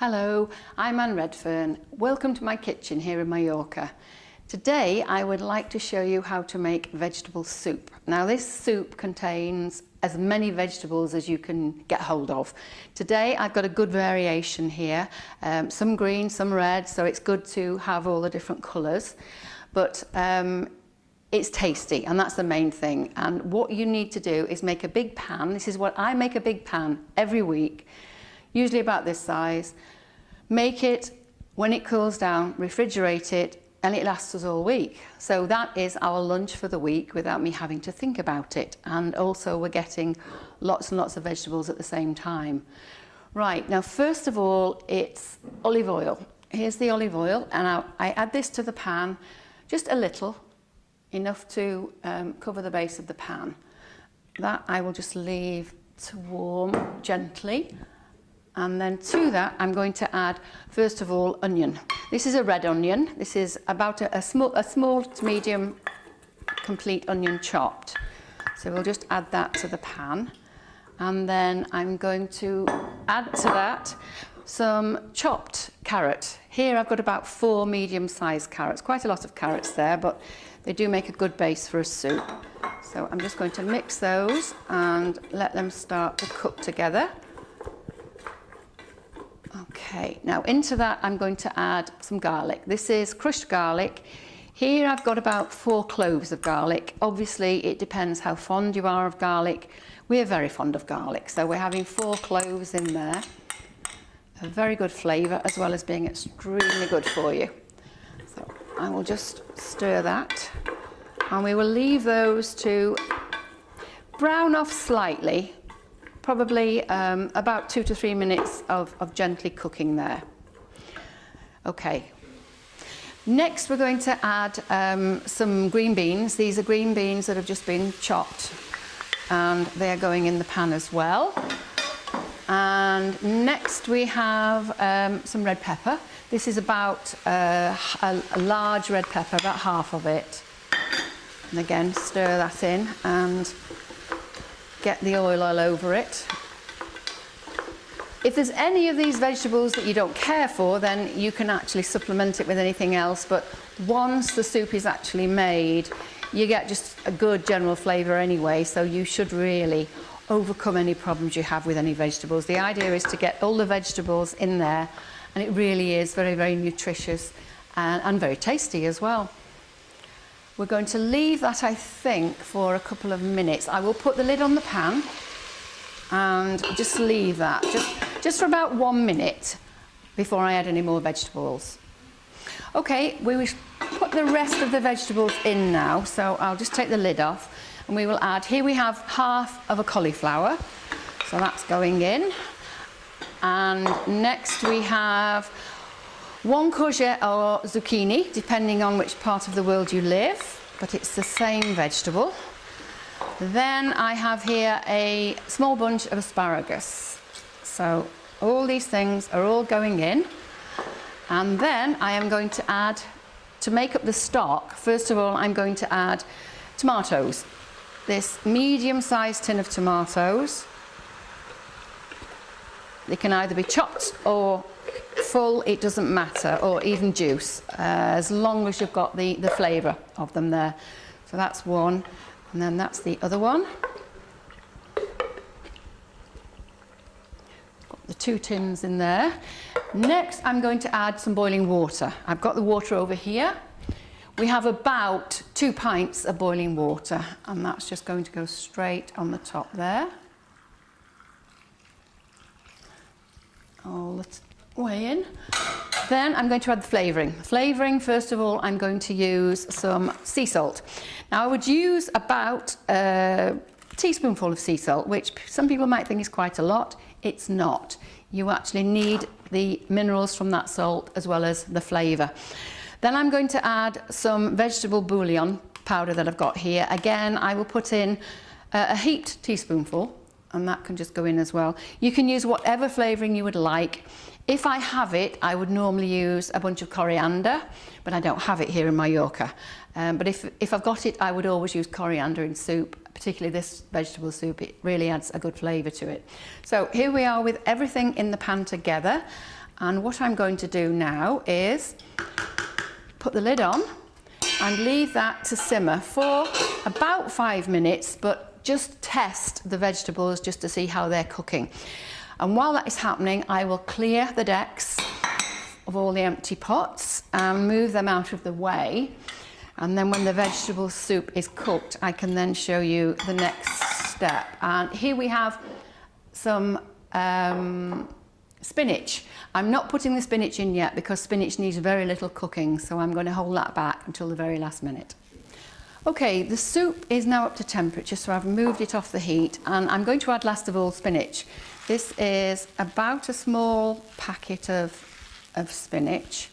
Hello, I'm Anne Redfern. Welcome to my kitchen here in Mallorca. Today I would like to show you how to make vegetable soup. Now this soup contains as many vegetables as you can get hold of. Today I've got a good variation here, some green, some red, so it's good to have all the different colours. But it's tasty, and that's the main thing. And what you need to do is make a big pan. This is what I make, a big pan every week, usually about this size. Make it, when it cools down, refrigerate it, and it lasts us all week. So that is our lunch for the week without me having to think about it. And also we're getting lots and lots of vegetables at the same time. Right, now first of all, it's olive oil. Here's the olive oil, and I add this to the pan, just a little, enough to cover the base of the pan. That I will just leave to warm gently. And then to that, I'm going to add, first of all, onion. This is a red onion. This is about a small to medium complete onion chopped. So we'll just add that to the pan. And then I'm going to add to that some chopped carrot. Here I've got about 4 medium-sized carrots. Quite a lot of carrots there, but they do make a good base for a soup. So I'm just going to mix those and let them start to cook together. Okay, now into that I'm going to add some garlic. This is crushed garlic. Here I've got about 4 cloves of garlic. Obviously it depends how fond you are of garlic. We're very fond of garlic, so we're having 4 cloves in there. A very good flavour, as well as being extremely good for you. So I will just stir that, and we will leave those to brown off slightly. Probably about 2 to 3 minutes of gently cooking there. Okay. Next we're going to add some green beans. These are green beans that have just been chopped, and they are going in the pan as well. And next we have some red pepper. This is about a large red pepper, about half of it. And again, stir that in and get the oil all over it. If there's any of these vegetables that you don't care for, then you can actually supplement it with anything else, but once the soup is actually made, you get just a good general flavour anyway, so you should really overcome any problems you have with any vegetables. The idea is to get all the vegetables in there, and it really is very, very nutritious and very tasty as well. We're going to leave that, I think, for a couple of minutes. I will put the lid on the pan and just leave that just for about 1 minute before I add any more vegetables. Okay, we will put the rest of the vegetables in now, so I'll just take the lid off, and we will add, here we have half of a cauliflower, so that's going in. And next we have 1 courgette or zucchini, depending on which part of the world you live, but it's the same vegetable. Then I have here a small bunch of asparagus. So all these things are all going in. And then I am going to add, to make up the stock, first of all I'm going to add tomatoes. This medium-sized tin of tomatoes. They can either be chopped or full, it doesn't matter, or even juice, as long as you've got the flavour of them there. So that's one, and then that's the other one. Got the 2 tins in there. Next I'm going to add some boiling water. I've got the water over here. We have about 2 pints of boiling water, and that's just going to go straight on the top there. All the way in. Then I'm going to add the flavouring. Flavouring, first of all, I'm going to use some sea salt. Now I would use about a teaspoonful of sea salt, which some people might think is quite a lot. It's not. You actually need the minerals from that salt as well as the flavour. Then I'm going to add some vegetable bouillon powder that I've got here. Again, I will put in a heaped teaspoonful, and that can just go in as well. You can use whatever flavouring you would like. If I have it, I would normally use a bunch of coriander, but I don't have it here in Mallorca. But if I've got it, I would always use coriander in soup, particularly this vegetable soup. It really adds a good flavour to it. So here we are with everything in the pan together, And what I'm going to do now is put the lid on and leave that to simmer for about 5 minutes, but just test the vegetables just to see how they're cooking. And while that is happening, I will clear the decks of all the empty pots and move them out of the way. And then when the vegetable soup is cooked, I can then show you the next step. And here we have some spinach. I'm not putting the spinach in yet because spinach needs very little cooking, so I'm going to hold that back until the very last minute. Okay, the soup is now up to temperature, so I've moved it off the heat, and I'm going to add last of all spinach. This is about a small packet of spinach,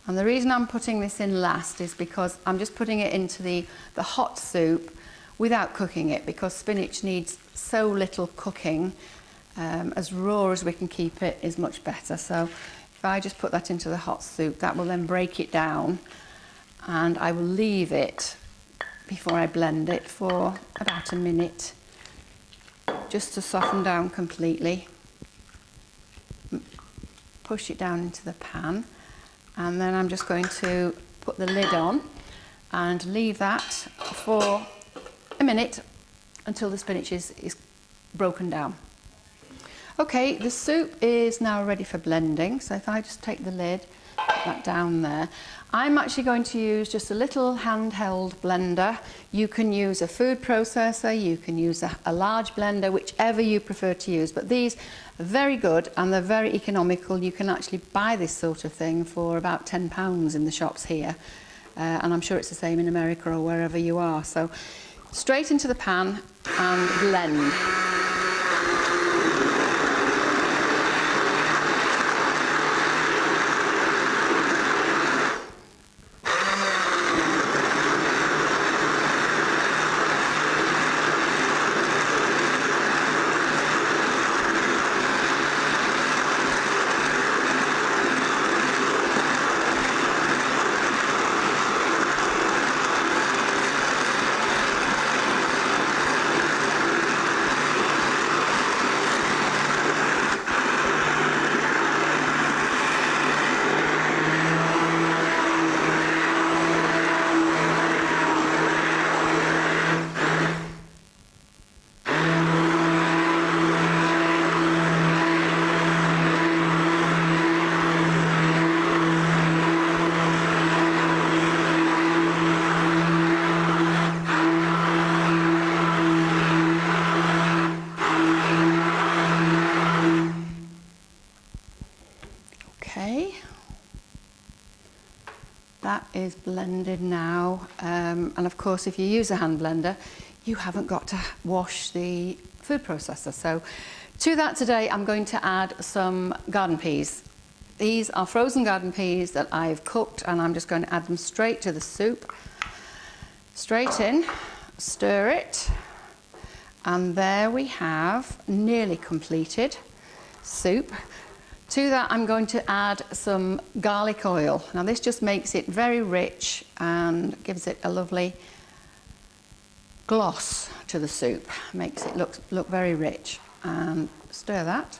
and the reason I'm putting this in last is because I'm just putting it into the hot soup without cooking it, because spinach needs so little cooking. As raw as we can keep it is much better. So if I just put that into the hot soup, that will then break it down, and I will leave it before I blend it for about a minute just to soften down completely. Push it down into the pan, and then I'm just going to put the lid on and leave that for a minute until the spinach is broken down. Okay, the soup is now ready for blending, so if I just take the lid, put that down there. I'm actually going to use just a little handheld blender. You can use a food processor, you can use a large blender, whichever you prefer to use, but these are very good and they're very economical. You can actually buy this sort of thing for about £10 in the shops here, and I'm sure it's the same in America or wherever you are. So straight into the pan and blend. Okay, that is blended now, and of course if you use a hand blender you haven't got to wash the food processor. So to that today I'm going to add some garden peas. These are frozen garden peas that I've cooked, and I'm just going to add them straight to the soup. Straight in, stir it, and there we have nearly completed soup. To that I'm going to add some garlic oil. Now this just makes it very rich and gives it a lovely gloss to the soup, makes it look very rich. And stir that,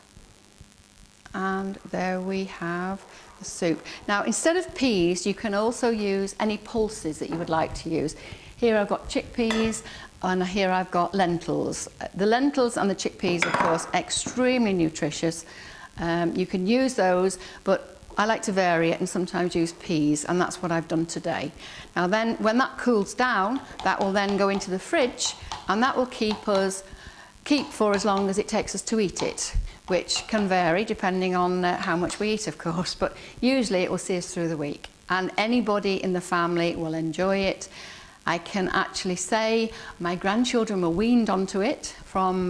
and there we have the soup. Now instead of peas you can also use any pulses that you would like to use. Here I've got chickpeas, and here I've got lentils. The lentils and the chickpeas, of course, extremely nutritious. You can use those, but I like to vary it and sometimes use peas, and that's what I've done today. Now then, when that cools down, that will then go into the fridge, and that will keep for as long as it takes us to eat it, which can vary depending on how much we eat, of course, but usually it will see us through the week, and anybody in the family will enjoy it. I can actually say my grandchildren were weaned onto it from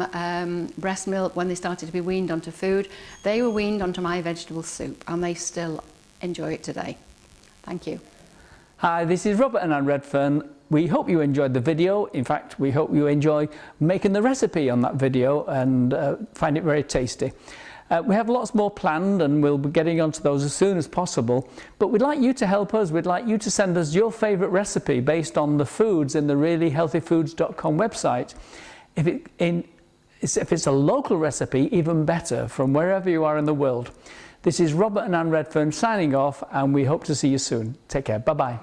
breast milk when they started to be weaned onto food. They were weaned onto my vegetable soup, and they still enjoy it today. Thank you. Hi, this is Robert and Anne Redfern. We hope you enjoyed the video. In fact, we hope you enjoy making the recipe on that video and find it very tasty. We have lots more planned, and we'll be getting onto those as soon as possible, but we'd like you to help us. We'd like you to send us your favourite recipe based on the foods in the reallyhealthyfoods.com website. if it's a local recipe, even better, from wherever you are in the world. This is Robert and Anne Redfern signing off, and we hope to see you soon. Take care. Bye-bye.